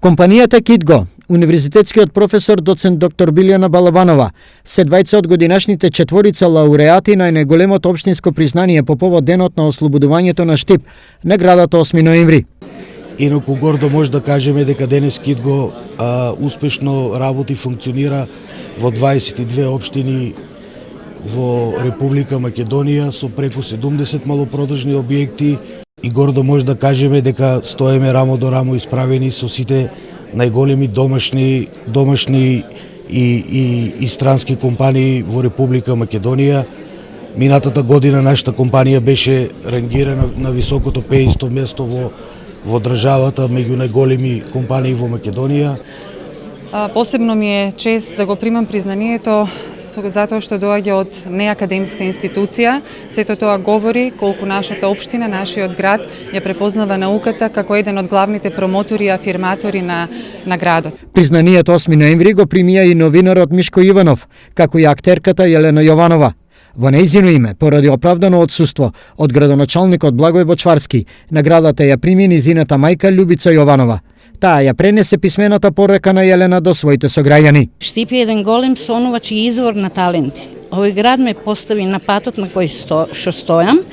Компанијата Китго, универзитетскиот професор доцент доктор Билјана Балабанова, се двајца од годинашните четворица лауреати на најголемото општинско признание по повод денот на ослободувањето на Штип, наградата 8 ноември. Инаку гордо може да кажеме дека денес Китго успешно работи и функционира во 22 општини во Република Македонија со преку 70 малопродажни објекти и гордо може да кажеме дека стоеме рамо до рамо исправени со сите најголеми домашни и странски компании во Република Македонија. Минатата година нашата компанија беше рангирана на високото 50-то место во државата меѓу најголеми компании во Македонија. Посебно ми е чест да го примам признанието затоа што доаѓа од неакадемска институција. Сето тоа говори колку нашата општина, нашиот град ја препознава науката како еден од главните промотори и афирматори на градот. Признанието 8 ноември го примија и новинарот Мишко Иванов, како и актерката Јелена Јованова. Во нејзино име, поради оправдано отсуство од градоначалникот Благој Бочварски, наградата ја прими низината мајка Љубица Јованова. Таа ја пренесе писмената порека на Јелена до своите сограѓани. Штип е еден голем сонувач и извор на таленти. Овој град ме постави на патот на кој што стојам,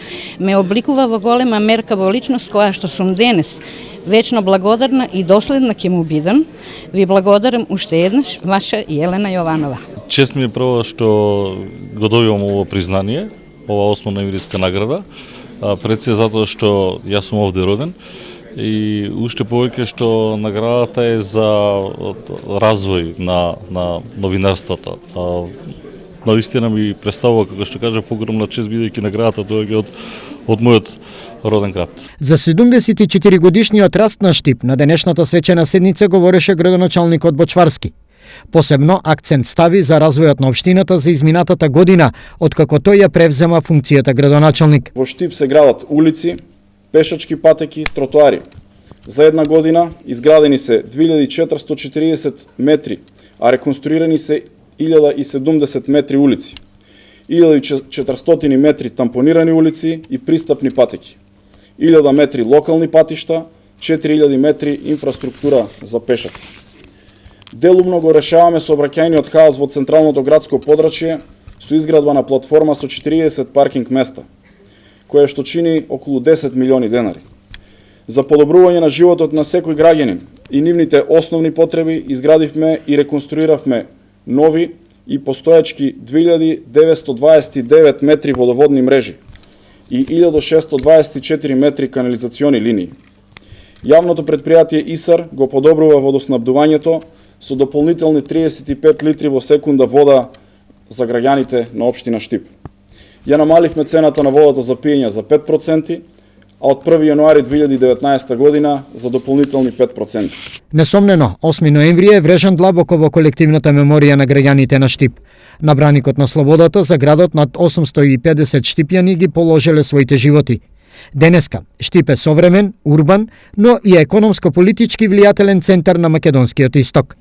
ме обликува во голема мерка во личност која што сум денес. Вечно благодарна и доследна ќе му бидам. Ви благодарам уште еднаш, ваша Јелена Јованова. Чест ми е прво што го добивам ово признание, ова 8 ноемвриска награда, пред се затоа што јас сум овде роден и уште повеќе што наградата е за развој на новинарството. Навистина ми представува, како што кажав, огромна чест бидејќи наградата доаѓа од мојот роден град. За 74 годишниот раст на Штип на денешната свечена седница говореше градоначалникот Бочварски. Посебно акцент стави за развојот на општината за изминатата година, откако тој ја превзема функцијата градоначалник. Во Штип се градат улици, пешачки патеки, тротоари. За една година изградени се 2440 метри, а реконструирани се 1070 метри улици, 1400 метри тампонирани улици и пристапни патеки, 1000 метри локални патишта, 4000 метри инфраструктура за пешаци. Делумно го решаваме сообраќајниот хаос во централното градско подрачје со изградба на платформа со 40 паркинг места, која што чини околу 10 милиони денари. За подобрување на животот на секој граѓанин и нивните основни потреби изградивме и реконструиравме нови и постојачки 2929 метри водоводни мрежи и 1624 метри канализациони линии. Јавното предпријатие ИСАР го подобрува водоснабдувањето со дополнителни 35 литри во секунда вода за граѓаните на општина Штип. Ја намаливме цената на водата за пиење за 5%, а од 1 јануари 2019 година за дополнителни 5%. Несомнено, 8 ноември е врежан длабоко во колективната меморија на граѓаните на Штип. На браникот на слободата за градот над 850 штипјани ги положиле своите животи. Денеска, Штип е современ, урбан, но и економско-политички влијателен центар на македонскиот исток.